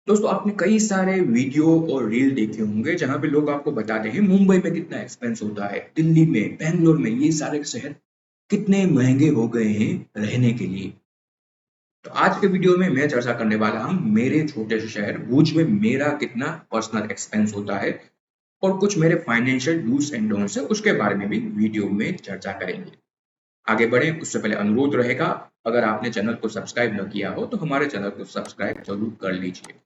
दोस्तों आपने कई सारे वीडियो और रील देखे होंगे जहां पे लोग आपको बताते हैं मुंबई में कितना एक्सपेंस होता है, दिल्ली में, बेंगलोर में, ये सारे शहर कितने महंगे हो गए हैं रहने के लिए। तो आज के वीडियो में मैं चर्चा करने वाला हूं मेरे छोटे से शहर भुज में मेरा कितना पर्सनल एक्सपेंस होता है और कुछ मेरे फाइनेंशियल डूज एंड डोंट्स है उसके बारे में भी वीडियो में चर्चा करेंगे। आगे बढ़े उससे पहले अनुरोध रहेगा, अगर आपने चैनल को सब्सक्राइब न किया हो तो हमारे चैनल को सब्सक्राइब जरूर कर लीजिए।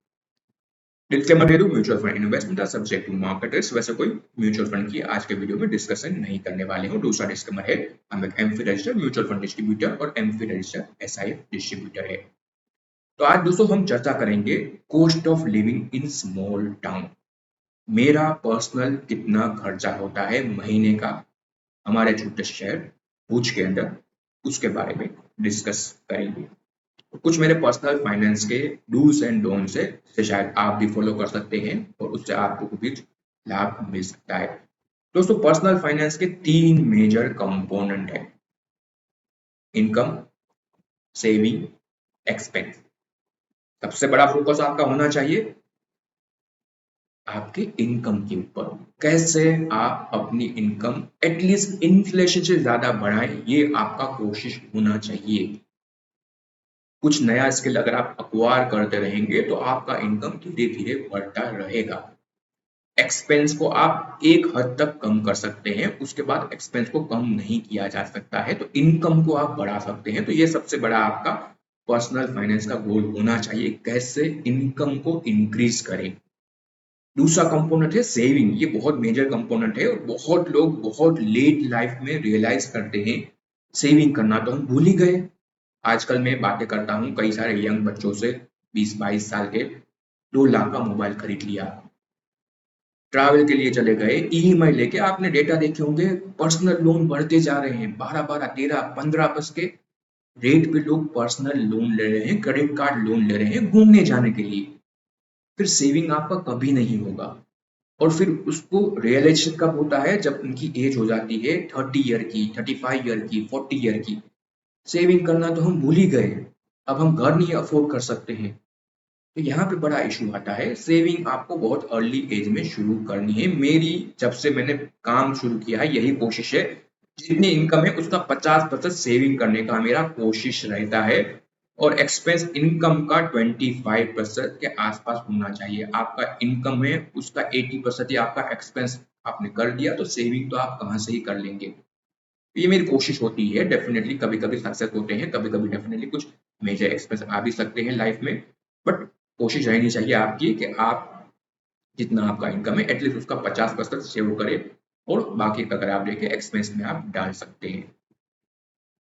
डिस्क्लेमर दे दूं, mutual fund investment are subject to market risk. वैसे कोई म्यूचुअल फंड की आज के वीडियो में डिस्कशन नहीं करने वाले हूं। दूसरा डिस्क्लेमर है, हम एक AMFI registered mutual fund distributor और एमफी रजिस्टर्ड एसआईएफ डिस्ट्रीब्यूटर है। तो आज दोस्तों हम चर्चा करेंगे cost of living in small town. मेरा पर्सनल कितना खर्चा होता है महीने का हमारे छोटे शहर भुज के अंदर, उसके बारे में डिस्कस करेंगे। कुछ मेरे पर्सनल फाइनेंस के डूज एंड डोंट्स है जिसे शायद आप भी फॉलो कर सकते हैं और उससे आपको भी लाभ मिल सकता है। दोस्तों पर्सनल फाइनेंस के तीन मेजर कंपोनेंट है, इनकम, सेविंग, एक्सपेंस। सबसे बड़ा फोकस आपका होना चाहिए आपके इनकम के ऊपर। कैसे आप अपनी इनकम एटलीस्ट इन्फ्लेशन से ज्यादा बढ़ाएं, ये आपका कोशिश होना चाहिए। कुछ नया स्किल अगर आप अक्वायर करते रहेंगे तो आपका इनकम धीरे धीरे बढ़ता रहेगा। एक्सपेंस को आप एक हद तक कम कर सकते हैं, उसके बाद एक्सपेंस को कम नहीं किया जा सकता है, तो इनकम को आप बढ़ा सकते हैं। तो ये सबसे बड़ा आपका पर्सनल फाइनेंस का गोल होना चाहिए, कैसे इनकम को इंक्रीज करें। दूसरा कंपोनेंट है सेविंग। ये बहुत मेजर कंपोनेंट है और बहुत लोग बहुत लेट लाइफ में रियलाइज करते हैं सेविंग करना तो हम भूल ही गए। आजकल मैं बातें करता हूँ कई सारे यंग बच्चों से, 20-22 साल के, 2 लाख का मोबाइल खरीद लिया, ट्रैवल के लिए चले गए, ईएमआई लेके। आपने डेटा देखे होंगे, पर्सनल लोन बढ़ते जा रहे हैं, 12-12, 13-15 के रेट पे लोग पर्सनल लोन ले रहे हैं, क्रेडिट कार्ड लोन ले रहे हैं घूमने जाने के लिए। फिर सेविंग आपका कभी नहीं होगा। और फिर उसको रियलाइजेशन कब होता है, जब उनकी एज हो जाती है 30 ईयर की, 35 ईयर की, 40 ईयर की। सेविंग करना तो हम भूल ही गए, अब हम घर नहीं अफोर्ड कर सकते हैं। तो यहाँ पे बड़ा इशू आता है। सेविंग आपको बहुत अर्ली एज में शुरू करनी है। मेरी जब से मैंने काम शुरू किया है यही कोशिश है, जितनी इनकम है उसका 50% सेविंग करने का मेरा कोशिश रहता है और एक्सपेंस इनकम का 25% के आसपास होना चाहिए। आपका इनकम है उसका 80% ही आपका एक्सपेंस आपने कर दिया तो सेविंग तो आप कहाँ से ही कर लेंगे। ये मेरी कोशिश होती है। डेफिनेटली कभी कभी सक्सेस होते हैं, कभी कभी डेफिनेटली कुछ मेजर एक्सपेंस आ भी सकते हैं लाइफ में, बट कोशिश रहनी चाहिए आपकी कि आप जितना आपका इनकम है एटलीस्ट उसका 50% सेव करें और बाकी का अगर आप देखें एक्सपेंस में आप डाल सकते हैं।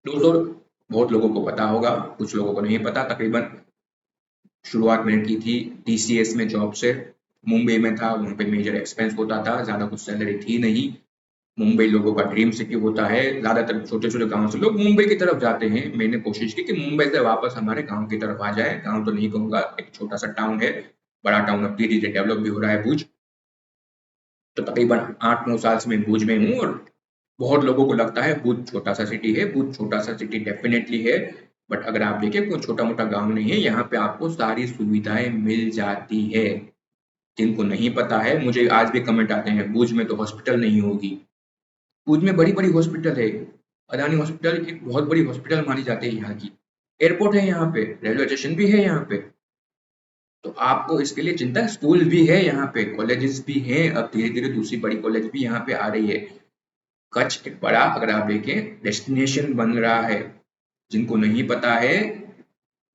दोस्तों बहुत लोगों को पता होगा, कुछ लोगों को नहीं पता। तकरीबन शुरुआत मैंने की थी टीसीएस में जॉब से, मुंबई में था, वहाँ पे मेजर एक्सपेंस होता था, ज्यादा कुछ सैलरी थी नहीं। मुंबई लोगों का ड्रीम सिटी होता है, ज्यादातर छोटे छोटे गांव से लोग मुंबई की तरफ जाते हैं। मैंने कोशिश की कि मुंबई से वापस हमारे गांव की तरफ आ जाए। गांव तो नहीं कहूंगा, एक छोटा सा टाउन है, बड़ा टाउन अब धीरे धीरे डेवलप भी हो रहा है भुज। तो तकरीबन 8-9 साल से मैं भुज में हूँ और बहुत लोगों को लगता है भुज छोटा सा सिटी है। भुज छोटा सा सिटी डेफिनेटली है, बट अगर आप देखें कोई छोटा मोटा गांव नहीं है, यहाँ पे आपको सारी सुविधाएं मिल जाती है। जिनको नहीं पता है, मुझे आज भी कमेंट आते हैं भुज में तो हॉस्पिटल नहीं होगी। भुज में बड़ी बड़ी हॉस्पिटल है, अदानी हॉस्पिटल एक बहुत बड़ी हॉस्पिटल मानी जाती है यहाँ की। एयरपोर्ट है यहाँ पे, रेलवे स्टेशन भी है यहाँ पे, तो आपको इसके लिए चिंता है। स्कूल भी है यहाँ पे, कॉलेजेस भी हैं, अब धीरे धीरे दूसरी बड़ी कॉलेज भी यहाँ पे आ रही है। कच्छ एक बड़ा, अगर आप देखें, डेस्टिनेशन बन रहा है। जिनको नहीं पता है,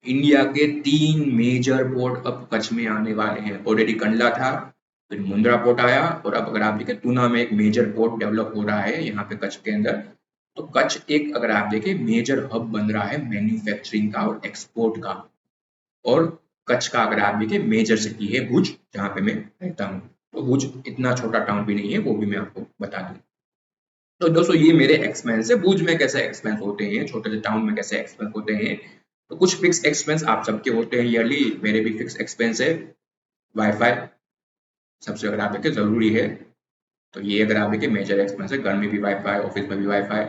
इंडिया के 3 मेजर पोर्ट अब कच्छ में आने वाले हैं। ऑलरेडी कंडला था, फिर मुंद्रा पोर्ट आया और अब अगर आप देखें तूना में एक मेजर पोर्ट डेवलप हो रहा है यहाँ पे कच्छ के अंदर। तो कच्छ एक, अगर आप देखें, मेजर हब बन रहा है मैन्युफैक्चरिंग का और एक्सपोर्ट का। और कच्छ का अगर आप देखें मेजर सिटी है भुज, जहाँ पे मैं रहता हूँ। तो भुज इतना छोटा टाउन भी नहीं है, वो भी मैं आपको बता दूं। तो दोस्तों ये मेरे एक्सपेंस है। भुज में कैसे एक्सपेंस होते हैं, छोटे से टाउन में कैसे एक्सपेंस होते हैं। तो कुछ फिक्स एक्सपेंस आप सबके होते हैं ईयरली, मेरे भी फिक्स एक्सपेंस है। वाईफाई सबसे अगर आप देखें जरूरी है, तो ये अगर आप देखें मेजर एक्सपेंस है। घर में भी वाईफाई, ऑफिस में भी वाईफाई।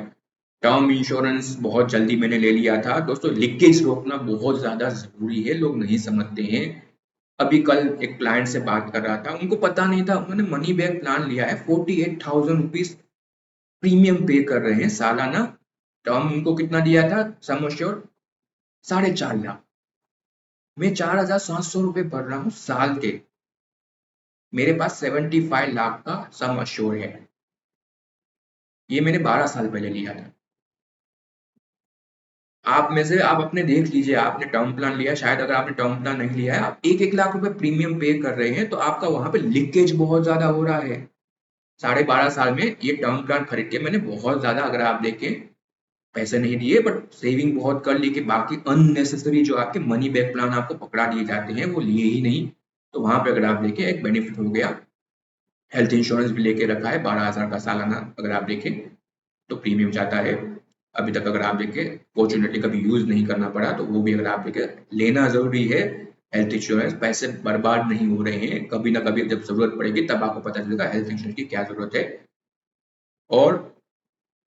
टर्म इंश्योरेंस बहुत जल्दी मैंने ले लिया था। दोस्तों लीकेज रोकना बहुत ज्यादा जरूरी है, लोग नहीं समझते हैं। अभी कल एक क्लाइंट से बात कर रहा था, उनको पता नहीं था, उन्होंने मनी बैक प्लान लिया है, 48,000 रुपीज प्रीमियम पे कर रहे हैं सालाना। टर्म उनको कितना दिया था सम एश्योर्ड, 4.5 लाख। मैं 4,700 रुपये भर रहा हूँ साल के, मेरे पास 75 लाख का सम एश्योर्ड है। ये मैंने 12 साल पहले लिया था। आप में से आप अपने देख लीजिए, आपने टर्म प्लान लिया, शायद अगर आपने टर्म प्लान नहीं लिया है, आप 1-1 लाख रुपए प्रीमियम पे कर रहे हैं, तो आपका वहां पे लीकेज बहुत ज्यादा हो रहा है। 12.5 साल में ये टर्म प्लान खरीद के मैंने बहुत ज्यादा, अगर आप देखें, पैसे नहीं दिए, बट सेविंग बहुत कर ली कि बाकी अननेसेसरी जो आपके मनी बैक प्लान आपको पकड़ा दिए जाते हैं वो लिए ही नहीं। तो वहां पे अगर आप देखें एक बेनिफिट हो गया। हेल्थ इंश्योरेंस भी लेके रखा है 12,000 का सालाना, अगर आप देखें तो प्रीमियम जाता है। अभी तक अगर आप देखें फॉर्चुनेटली कभी यूज नहीं करना पड़ा, तो वो भी अगर आप देखें लेना जरूरी है। हेल्थ इंश्योरेंस, पैसे बर्बाद नहीं हो रहे हैं, कभी ना कभी जब जरूरत पड़ेगी तब आपको पता चलेगा हेल्थ इंश्योरेंस की क्या जरूरत है। और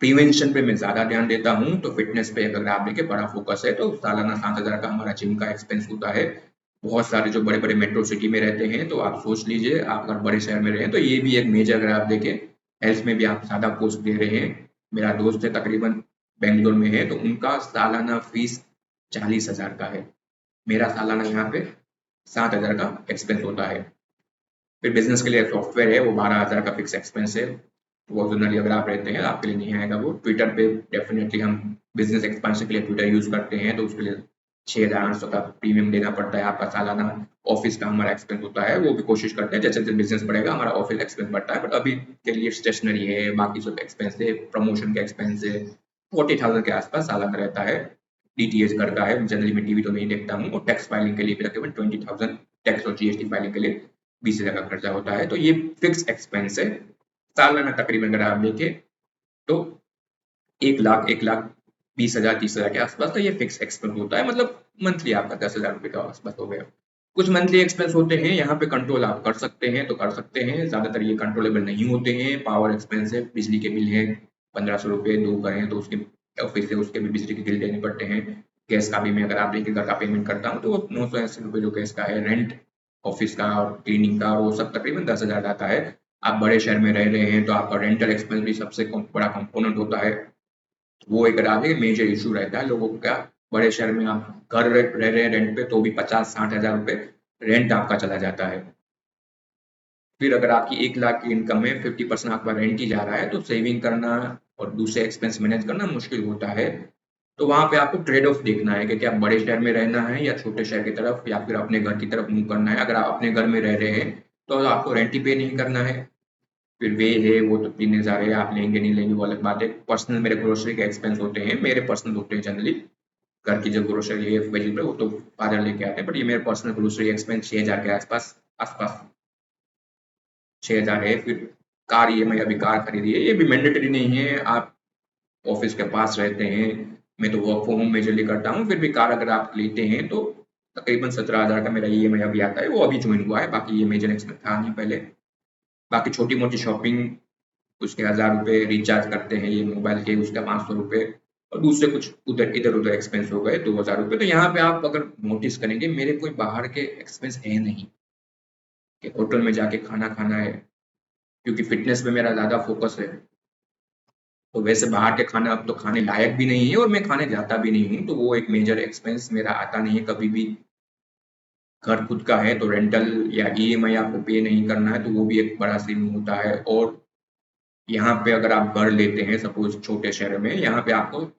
प्रिवेंशन पे मैं ज्यादा ध्यान देता हूँ, तो फिटनेस पे अगर आप देखें बड़ा फोकस है, तो सालाना 7,000 का हमारा जिम का एक्सपेंस होता है। बहुत सारे जो बड़े बड़े मेट्रो सिटी में रहते हैं, तो आप सोच लीजिए, आप अगर बड़े शहर में रहे तो ये भी एक मेजर, अगर आप देखें हेल्थ में भी आप ज्यादा पोस्ट दे रहे हैं। मेरा दोस्त है तकरीबन बेंगलोर में है, तो उनका सालाना फीस 40,000 का है। मेरा सालाना यहाँ पे 7,000 का एक्सपेंस होता है। फिर बिजनेस के लिए सॉफ्टवेयर है, वो 12,000 का फिक्स एक्सपेंस है। वो जनरली अगर आप रहते हैं आपके लिए नहीं आएगा। वो ट्विटर पे डेफिनेटली हम बिजनेस एक्सपेंशन के लिए ट्विटर यूज करते हैं, तो उसके लिए 6,800 का प्रीमियम देना पड़ता है आपका सालाना। ऑफिस का हमारा एक्सपेंस होता है, वो भी कोशिश करते हैं जैसे जैसे बिजनेस बढ़ेगा हमारा ऑफिस एक्सपेंस बढ़ता है, बट अभी के लिए स्टेशनरी है, बाकी सब एक्सपेंस है, प्रमोशन का एक्सपेंस है, 40,000 के आसपास सालाना रहता है। डीटीएच करता है, जनरली मैं टीवी तो नहीं देखता हूँ, और टैक्स फाइलिंग के लिए भी तकरीबन 20,000 टैक्स और जीएसटी फाइलिंग के लिए 20,000 का खर्चा होता है। तो ये फिक्स एक्सपेंस है सालाना। तकरीबन अगर आप देखें तो 1,20,000 30,000 के आसपास का ये फिक्स एक्सपेंस होता है। मतलब मंथली आपका 10,000 रुपये का आसपास हो गया। कुछ मंथली एक्सपेंस होते हैं, यहाँ पे कंट्रोल आप कर सकते हैं तो कर सकते हैं, ज्यादातर ये कंट्रोलेबल नहीं होते हैं। पावर एक्सपेंस है, बिजली के बिल है 1,500 रुपये, 2 करें तो उसके ऑफिस से उसके भी बिजली के बिल देने पड़ते हैं। गैस का भी मैं, अगर आप देखिए घर का पेमेंट करता हूँ, तो वो 980 रुपये जो गैस का है, रेंट ऑफिस का और क्लीनिंग का, वो सब तकरीबन 10,000 आता है। आप बड़े शहर में रह रहे हैं तो आपका रेंटल एक्सपेंस भी सबसे बड़ा कंपोनेंट होता है। वो एक राज्य मेजर इशू रहता है लोगों का। बड़े शहर में आप घर रह रहे हैं रेंट पे, तो भी 50-60 हजार रुपए रेंट आपका चला जाता है। फिर अगर आपकी 1 लाख की इनकम है, 50% आपका रेंट ही जा रहा है, तो सेविंग करना और दूसरे एक्सपेंस मैनेज करना मुश्किल होता है। तो वहां पे आपको ट्रेड ऑफ देखना है कि क्या बड़े शहर में रहना है या छोटे शहर की तरफ, या फिर अपने घर की तरफ मूव करना है। अगर आप अपने घर में रह रहे हैं तो आपको रेंट ही पे नहीं करना है। फिर वे है, वो तो 3,000 है, आप लेंगे नहीं लेंगे वो अलग बात है। पर्सनल मेरे ग्रोसरी के एक्सपेंस होते हैं, मेरे पर्सनल होते हैं जनरली। घर की जो ग्रोसरी है वेजिटेबल वो तो फादर लेके आते हैं, बट ये मेरे पर्सनल ग्रोसरी एक्सपेंस 6,000 के आसपास आसपास 6,000 है। फिर कार ईएमआई, अभी कार खरीदी है, ये भी मैंडेटरी नहीं है। आप ऑफिस के पास रहते हैं, मैं तो वर्क फ्रॉम होम मेजरली करता हूँ, फिर भी कार अगर आप लेते हैं तो तकरीबन 17,000 का मेरा ईएमआई अभी आता है, वो अभी ज्वाइन हुआ है, बाकी ये मेजर एक्सपेंस था नहीं पहले। बाकी छोटी मोटी शॉपिंग, उसके 1,000 रुपये रिचार्ज करते हैं ये मोबाइल के, उसका 500 रुपये, और दूसरे कुछ उधर इधर उधर एक्सपेंस हो गए 2,000 रुपये। तो यहाँ पे आप अगर नोटिस करेंगे मेरे कोई बाहर के एक्सपेंस है नहीं कि होटल में जाके खाना खाना है, क्योंकि फिटनेस पे मेरा ज्यादा फोकस है। तो वैसे बाहर के खाना अब तो खाने लायक भी नहीं है, और मैं खाने जाता भी नहीं हूँ, तो वो एक मेजर एक्सपेंस मेरा आता नहीं है कभी भी। घर खुद का है तो रेंटल या ईएमआई आपको पे नहीं करना है, तो वो भी एक बड़ा सीन होता है। और यहाँ पे अगर आप घर लेते हैं सपोज छोटे शहर में, यहाँ पे आपको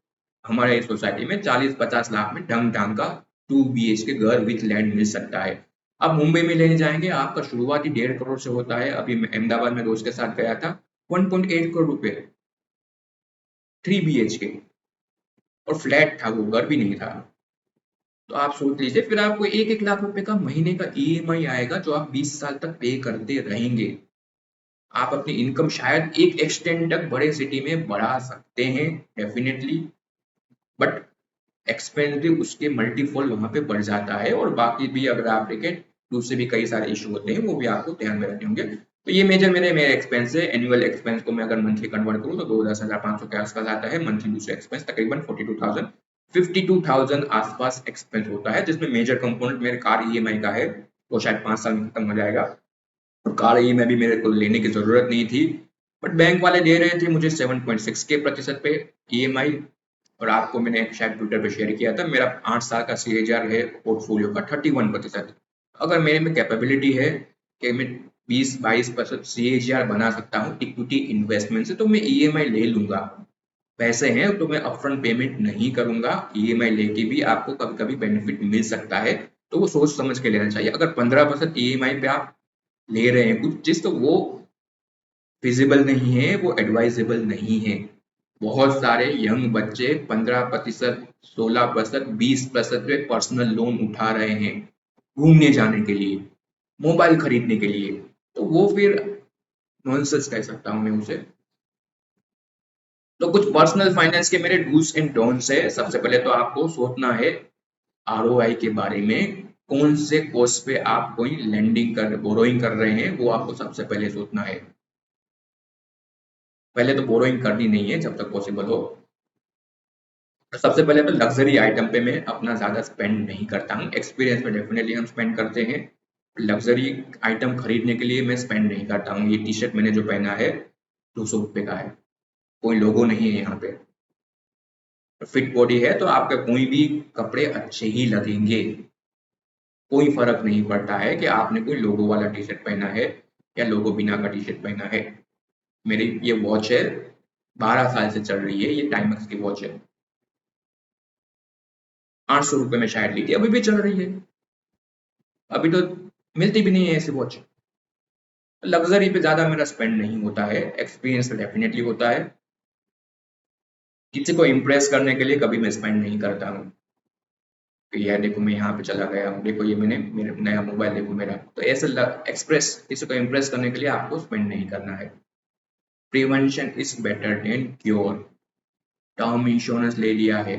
हमारे सोसाइटी में 40-50 लाख में ढंग ढंग का 2 BHK के घर विथ लैंड मिल सकता है। अब मुंबई में लेने जाएंगे, आपका शुरुआती 1.5 करोड़ से होता है। अभी मैं अहमदाबाद में दोस्त के साथ गया था, 1.8 करोड़ रुपए 3 BHK, और फ्लैट था, वो घर भी नहीं था। तो आप सोच लीजिए, फिर आपको 1-1 लाख रुपए का महीने का ईएमआई आएगा, जो आप 20 साल तक पे करते रहेंगे। आप अपनी इनकम शायद एक एक्सटेंड तक बड़े सिटी में बढ़ा सकते हैं डेफिनेटली, बट एक्सपेंस भी उसके मल्टीफोल वहां पे बढ़ जाता है। और बाकी भी अगर आप देखें, दूसरे भी कई सारे इशू होते हैं, वो भी आपको ध्यान में रखने होंगे। तो ये मेजर मेरे एक्सपेंस है। एनुअल एक्सपेंस को मैं अगर मंथली कन्वर्ट करूँ तो 2,10,500 के आसपास आता है मंथली। दूसरे एक्सपेंस तकरीबन 42,000 आसपास एक्सपेंस होता है, जिसमें मेजर कंपोनेंट मेरे कार ईएमआई का है, वो शायद 5 साल में खत्म हो जाएगा। और कार ई में भी मेरे को लेने की ज़रूरत नहीं थी, बट बैंक वाले दे रहे थे मुझे 7.6 के प्रतिशत पे ईएमआई। और आपको मैंने शायद ट्विटर पे शेयर किया था, मेरा 8 साल का सीएजीआर है पोर्टफोलियो का 31%। अगर मेरे में कैपेबिलिटी है कि मैं 20-22% सीएजीआर बना सकता हूँ इक्विटी इन्वेस्टमेंट से, तो मैं ईएमआई ले लूंगा। पैसे हैं तो मैं अपफ्रंट पेमेंट नहीं करूंगा, ईएमआई लेके भी आपको कभी कभी बेनिफिट मिल सकता है, तो वो सोच समझ के लेना चाहिए। अगर 15% ईएमआई पे आप ले रहे हैं कुछ चीज, तो वो फिजिबल नहीं है, वो एडवाइजेबल नहीं है। बहुत सारे यंग बच्चे 15%, 16%, 20% पे पर्सनल लोन उठा रहे हैं घूमने जाने के लिए, मोबाइल खरीदने के लिए, तो वो फिर नॉनसेंस कह सकता हूँ मैं उसे। तो कुछ पर्सनल फाइनेंस के मेरे डूज एंड डोंट्स है। सबसे पहले तो आपको सोचना है आरओआई के बारे में, कौन से कोर्स पे आप कोई लेंडिंग कर बोरोइंग कर रहे हैं, वो आपको सबसे पहले सोचना है। पहले तो बोरोइंग करनी नहीं है जब तक पॉसिबल हो। तो सबसे पहले तो लग्जरी आइटम पे मैं अपना ज्यादा स्पेंड नहीं करता हूँ, एक्सपीरियंस पे डेफिनेटली हम स्पेंड करते हैं। लग्जरी आइटम खरीदने के लिए मैं स्पेंड नहीं करता हूँ। ये टी शर्ट मैंने जो पहना है 200 रुपये का है, कोई लोगो नहीं है यहाँ पे, फिट बॉडी है, तो आपके कोई भी कपड़े अच्छे ही लगेंगे। कोई फर्क नहीं पड़ता है कि आपने कोई लोगो वाला टी शर्ट पहना है या लोगो बिना का टी शर्ट पहना है। मेरी ये वॉच है, 12 साल से चल रही है, ये टाइमक्स की वॉच है, 800 रुपये में शायद ली थी, अभी भी चल रही है। अभी तो मिलती भी नहीं है ऐसी वॉच। लग्जरी पे ज्यादा मेरा स्पेंड नहीं होता है, एक्सपीरियंस पे डेफिनेटली होता है। किसी को इम्प्रेस करने के लिए कभी मैं स्पेंड नहीं करता हूँ कि यार देखो मैं यहाँ पे चला गया हूँ, देखो ये मैंने मेरा नया मोबाइल देखो मेरा, तो ऐसे एक्सप्रेस किसी को इम्प्रेस करने के लिए आपको स्पेंड नहीं करना है। Prevention is better than cure. Term insurance ले लिया है,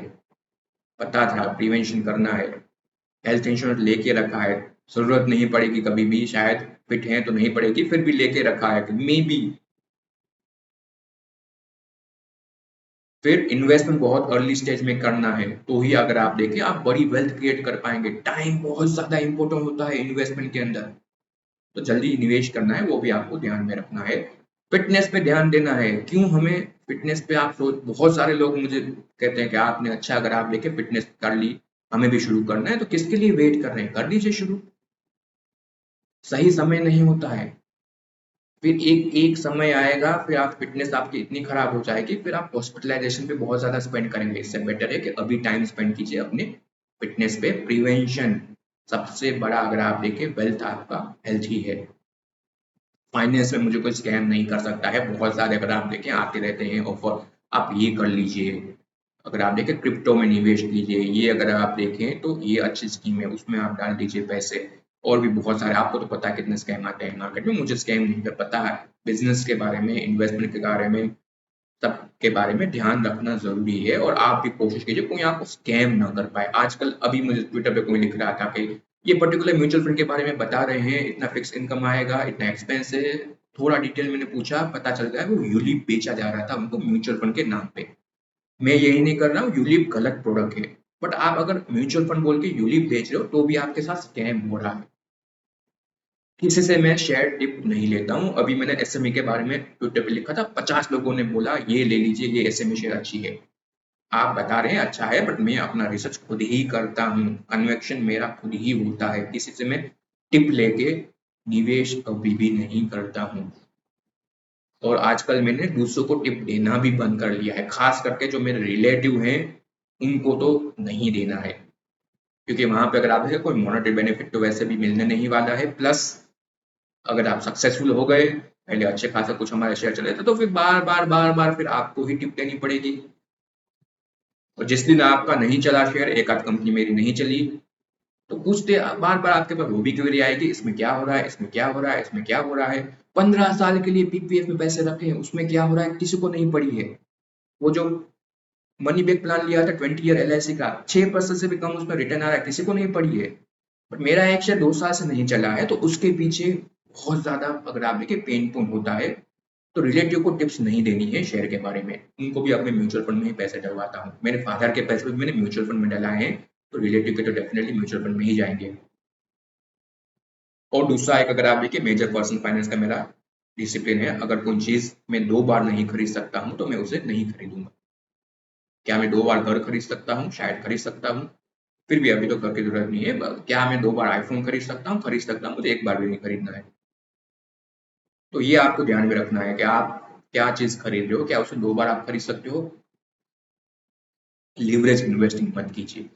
पता था प्रिवेंशन करना है, हेल्थ इंश्योरेंस लेके रखा है, जरूरत नहीं पड़ेगी कभी भी, शायद फिट है तो नहीं पड़ेगी, फिर भी लेके रखा है मे बी। फिर इन्वेस्टमेंट बहुत अर्ली स्टेज में करना है, तो ही अगर आप देखें आप बड़ी वेल्थ क्रिएट कर पाएंगे। टाइम बहुत ज्यादा इंपॉर्टेंट होता है इन्वेस्टमेंट के अंदर, तो जल्दी निवेश करना है, वो भी आपको ध्यान में रखना है। फिटनेस पे ध्यान देना है। क्यों हमें फिटनेस पे, आप सोच, बहुत सारे लोग मुझे कहते हैं कि आपने अच्छा, अगर आप देखें फिटनेस कर ली, हमें भी शुरू करना है, तो किसके लिए वेट कर रहे हैं, कर दीजिए शुरू। सही समय नहीं होता है, फिर एक एक समय आएगा, फिर आप फिटनेस आपकी इतनी खराब हो जाएगी, फिर आप हॉस्पिटलाइजेशन पे बहुत ज्यादा स्पेंड करेंगे। इससे बेटर है कि अभी टाइम स्पेंड कीजिए अपने फिटनेस पे। प्रिवेंशन सबसे बड़ा, अगर आप देखें वेल्थ आपका हेल्थ ही है। फाइनेंस में मुझे कोई स्कैम नहीं कर सकता है, बहुत सारे अगर आप देखें आते रहते हैं ऑफर, आप ये कर लीजिए, अगर आप देखें क्रिप्टो में निवेश कीजिए, ये अगर आप देखें तो ये अच्छी स्कीम है, उसमें आप डाल दीजिए पैसे। और भी बहुत सारे, आपको तो पता है कितने स्कैम आते हैं मार्केट में, मुझे स्कैम नहीं कर पता है। बिजनेस के बारे में, इन्वेस्टमेंट के बारे में, सब के बारे में ध्यान रखना जरूरी है, और आप भी कोशिश कीजिए कोई आपको स्कैम ना कर पाए। आजकल अभी मुझे ट्विटर पे कोई लिख रहा था कि ये पर्टिकुलर म्यूचुअल फंड के बारे में बता रहे हैं, इतना फिक्स इनकम आएगा, इतना एक्सपेंस है। थोड़ा डिटेल मैंने पूछा, पता चल गया वो यूलिप बेचा जा रहा था उनको म्यूचुअल फंड के नाम पे। मैं यही नहीं कर रहा हूँ, यूलिप गलत प्रोडक्ट है, बट आप अगर म्यूचुअल फंड बोल के यूलिप बेच रहे हो तो भी आपके साथ स्कैम हो रहा है। किसी से मैं शेयर टिप नहीं लेता हूँ। अभी मैंने एसएमई के बारे में ट्विटर पे लिखा था, 50 लोगों ने बोला ये ले लीजिए, ये एसएमई शेयर अच्छी है। आप बता रहे हैं अच्छा है, बट मैं अपना रिसर्च खुद ही करता हूँ, कन्वेक्शन मेरा खुद ही होता है, किसी से मैं टिप लेके निवेश कभी भी नहीं करता हूँ। और आजकल मैंने दूसरों को टिप देना भी बंद कर लिया है, खास करके जो मेरे रिलेटिव हैं उनको तो नहीं देना है, क्योंकि वहां पे अगर आप देखें कोई मॉनेटरी बेनिफिट तो वैसे भी मिलने नहीं वाला है। प्लस अगर आप सक्सेसफुल हो गए, पहले अच्छे खासा कुछ हमारे शेयर चले थे, तो फिर बार बार बार बार फिर आपको ही टिप देनी पड़ेगी। और जिस दिन आपका नहीं चला शेयर, एक आध कंपनी मेरी नहीं चली, तो पूछते बार बार आपके पास वो भी क्वेरी आएगी, इसमें क्या हो रहा है, इसमें क्या हो रहा है, इसमें क्या हो रहा है। 15 साल के लिए पीपीएफ में पैसे रखे हैं, उसमें क्या हो रहा है किसी को नहीं पड़ी है। वो जो मनी बैक प्लान लिया था 20 ईयर एलआईसी का, 6% से भी कम उसमें रिटर्न आ रहा है, किसी को नहीं पड़ी है। बट मेरा एक शेयर 2 साल से नहीं चला है, तो उसके पीछे बहुत ज्यादा, अगर आप देखिए, पेन पॉइंट होता है। तो रिलेटिव को टिप्स नहीं देनी है शेयर के बारे में, उनको भी अपने म्यूचुअल फंड में ही पैसे डलवाता हूँ। मेरे फादर के पैसे भी मैंने म्यूचुअल फंड में डलाए हैं, तो रिलेटिव के तो डेफिनेटली म्यूचुअल फंड में ही जाएंगे। और दूसरा एक अगर आप देखिए मेजर पर्सनल फाइनेंस का मेरा डिसिप्लिन है, अगर कोई चीज मैं 2 बार नहीं खरीद सकता हूँ तो मैं उसे नहीं खरीदूंगा। क्या मैं 2 बार घर खरीद सकता हूँ? शायद खरीद सकता हूँ, फिर भी अभी तो घर की जरूरत नहीं है। क्या मैं 2 बार आईफोन खरीद सकता हूँ? खरीद सकता हूँ, मुझे एक बार भी नहीं खरीदना है। तो ये आपको ध्यान में रखना है कि आप क्या चीज खरीद रहे हो, क्या उसे 2 बार आप खरीद सकते हो। लिवरेज इन्वेस्टिंग मत कीजिए।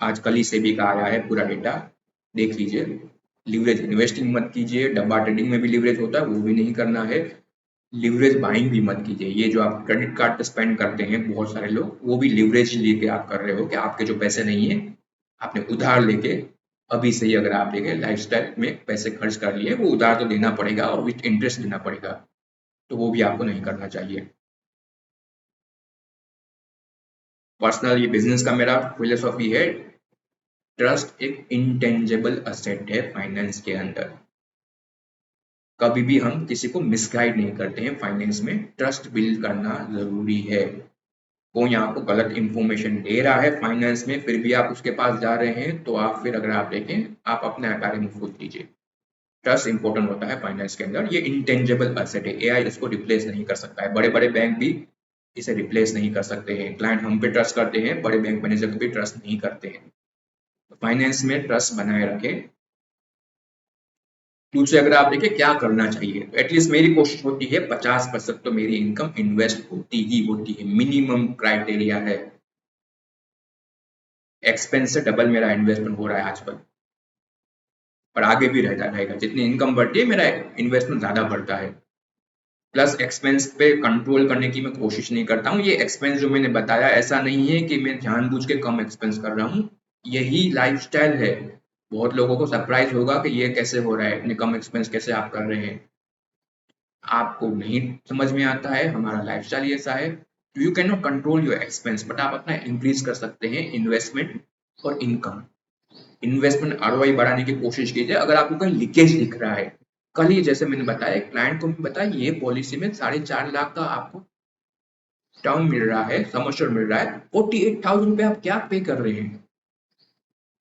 आज कल ही सेबी का आया है पूरा डेटा, देख लीजिए। लिवरेज इन्वेस्टिंग मत कीजिए, डब्बा ट्रेडिंग में भी लिवरेज होता है, वो भी नहीं करना है। लिवरेज बाइंग भी मत कीजिए। ये जो आप क्रेडिट कार्ड पे स्पेंड करते हैं बहुत सारे लोग, वो भी लिवरेज लेके आप कर रहे हो कि आपके जो पैसे नहीं है, आपने उधार लेके अभी से ही अगर आप देखें लाइफस्टाइल में पैसे खर्च कर लिए, वो उधार तो देना पड़ेगा और विथ इंटरेस्ट देना पड़ेगा, तो वो भी आपको नहीं करना चाहिए। पर्सनल ये बिजनेस का मेरा फिलोसॉफी है, ट्रस्ट एक इंटेंजिबल असेट है फाइनेंस के अंदर। कभी भी हम किसी को मिसगाइड नहीं करते हैं फाइनेंस में, ट्रस्ट बिल्ड करना जरूरी है। कोई आपको गलत इंफॉर्मेशन दे रहा है फाइनेंस में, फिर भी आप उसके पास जा रहे हैं, तो आप फिर अगर आप देखें, आप अपने बारे में सोच लीजिए। ट्रस्ट इंपॉर्टेंट होता है फाइनेंस के अंदर, ये इंटेंजिबल एसेट है, एआई इसको रिप्लेस नहीं कर सकता है, बड़े बड़े बैंक भी इसे रिप्लेस नहीं कर सकते हैं। क्लाइंट हम पे ट्रस्ट करते हैं, बड़े बैंक मैनेजर को भी ट्रस्ट नहीं करते हैं। फाइनेंस में ट्रस्ट बनाए रखें। दूसरे अगर आप देखिए क्या करना चाहिए, तो एटलीस्ट मेरी कोशिश होती है 50% तो मेरी इनकम इन्वेस्ट होती है, मिनिमम क्राइटेरिया है। एक्सपेंस से डबल मेरा इन्वेस्टमेंट हो रहा है आजकल, और आगे भी रहता रहेगा। जितनी इनकम बढ़ती है मेरा इन्वेस्टमेंट ज्यादा बढ़ता है। प्लस एक्सपेंस पे कंट्रोल करने की मैं कोशिश नहीं करता हूँ। ये एक्सपेंस जो मैंने बताया, ऐसा नहीं है कि मैं जानबूझ के कम एक्सपेंस कर रहा हूँ, यही लाइफस्टाइल है। बहुत लोगों को सरप्राइज होगा कि ये कैसे हो रहा है, इतने कम एक्सपेंस कैसे आप कर रहे हैं। आपको नहीं समझ में आता है, हमारा लाइफस्टाइल ही ऐसा है। You can not control your expense, but आप अपना इंक्रीज कर सकते हैं इन्वेस्टमेंट और इनकम। इन्वेस्टमेंट आरओआई बढ़ाने की कोशिश कीजिए। अगर आपको कहीं लीकेज दिख रहा है, कल ही जैसे मैंने बताया क्लाइंट को मैंने बताया, ये पॉलिसी में 4.5 लाख का आपको टर्म मिल रहा है, सम एश्योर्ड मिल रहा है, 48,000 पे आप क्या पे कर रहे हैं।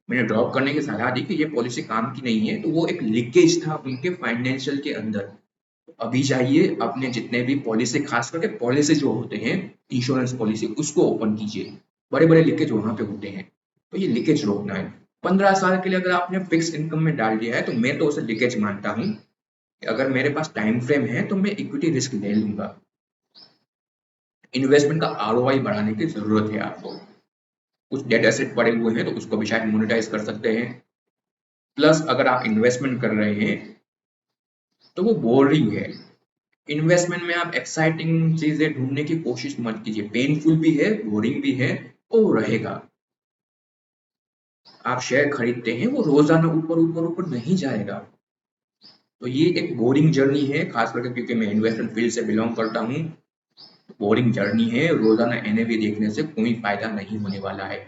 मैंने ड्रॉप करने की सलाह दी कि ये पॉलिसी काम की नहीं है, तो वो एक लीकेज था उनके फाइनेंशियल के अंदर। अभी चाहिए अपने जितने भी पॉलिसी, खास करके पॉलिसी जो होते हैं इंश्योरेंस पॉलिसी, उसको ओपन कीजिए। बड़े बड़े लीकेज वहां पे होते हैं, तो ये लीकेज रोकना है। 15 साल के लिए अगर आपने फिक्स इनकम में डाल दिया है, तो मैं तो उसे लीकेज मानता हूँ। अगर मेरे पास टाइम फ्रेम है तो मैं इक्विटी रिस्क ले लूंगा। इन्वेस्टमेंट का आरओआई बढ़ाने की जरूरत है आपको। कुछ डेट एसेट पड़े हुए हैं तो उसको भी शायद मोनेटाइज कर सकते हैं। प्लस अगर आप इन्वेस्टमेंट कर रहे हैं तो वो बोरिंग है। इन्वेस्टमेंट में आप एक्साइटिंग चीजें ढूंढने की कोशिश मत कीजिए, पेनफुल भी है, बोरिंग भी है, और रहेगा। आप शेयर खरीदते हैं, वो रोजाना ऊपर ऊपर ऊपर नहीं जाएगा। तो ये एक बोरिंग जर्नी है, खास करके क्योंकि मैं इन्वेस्टमेंट फील्ड से बिलोंग करता हूँ। बोरिंग जर्नी है, रोजाना एनएवी देखने से कोई फायदा नहीं होने वाला है।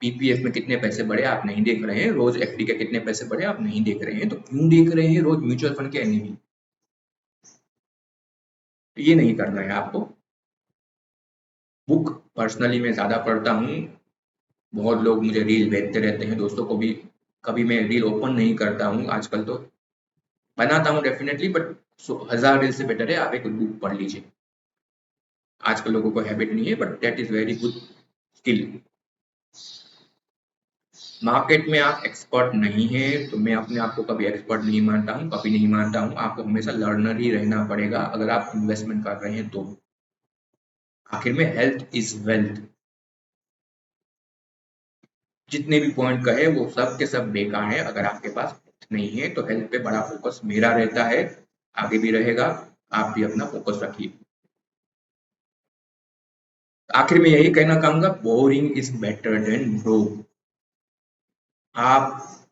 पीपीएफ में कितने पैसे बढ़े आप नहीं देख रहे हैं, रोज एफडी के कितने पैसे बढ़े आप नहीं देख रहे हैं, तो क्यों देख रहे हैं रोज म्यूचुअल फंड के एनएवी। तो ये नहीं करना है आपको। बुक पर्सनली मैं ज्यादा पढ़ता हूँ। बहुत लोग मुझे रील भेजते रहते हैं, दोस्तों को भी। कभी मैं रील ओपन नहीं करता हूँ आजकल, तो बनाता हूँ डेफिनेटली, बट 1000 रील से बेटर है आप एक बुक पढ़ लीजिए। आजकल लोगों को हैबिट नहीं है, but that is very good skill. Market में आप एक्सपर्ट नहीं है, तो मैं अपने आप को कभी एक्सपर्ट नहीं मानता हूँ, कभी नहीं मानता हूँ। आपको हमेशा लर्नर ही रहना पड़ेगा अगर आप इन्वेस्टमेंट कर रहे हैं तो। आखिर में हेल्थ इज वेल्थ। जितने भी पॉइंट कहे वो सब के सब बेकार है अगर आपके पास हेल्थ नहीं है, तो हेल्थ पे बड़ा फोकस मेरा रहता है, आगे भी रहेगा। आप भी अपना फोकस रखिए। आखिर में यही कहना चाहूंगा, boring is better than broke. आप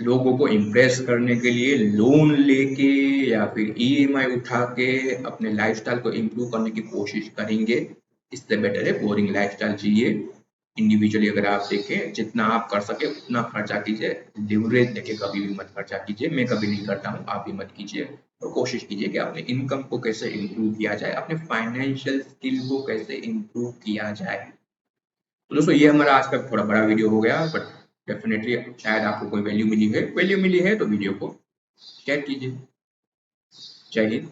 लोगों को इम्प्रेस करने के लिए लोन लेके या फिर ईएमआई उठा के अपने लाइफस्टाइल को इम्प्रूव करने की कोशिश करेंगे, इससे बेटर है बोरिंग लाइफस्टाइल जिए। इंडिविजुअली अगर आप देखें, जितना आप कर सके उतना खर्चा कीजिए। लिवरेज लेके कभी भी मत खर्चा कीजिए, मैं कभी नहीं करता हूँ, आप भी मत कीजिए। और कोशिश कीजिए कि अपने इनकम को कैसे इम्प्रूव किया जाए, अपने फाइनेंशियल स्किल को कैसे इम्प्रूव किया जाए। तो दोस्तों ये हमारा आज का थोड़ा बड़ा वीडियो हो गया, बट डेफिनेटली शायद आपको कोई वैल्यू मिली है तो वीडियो को शेयर कीजिए। जय हिंद।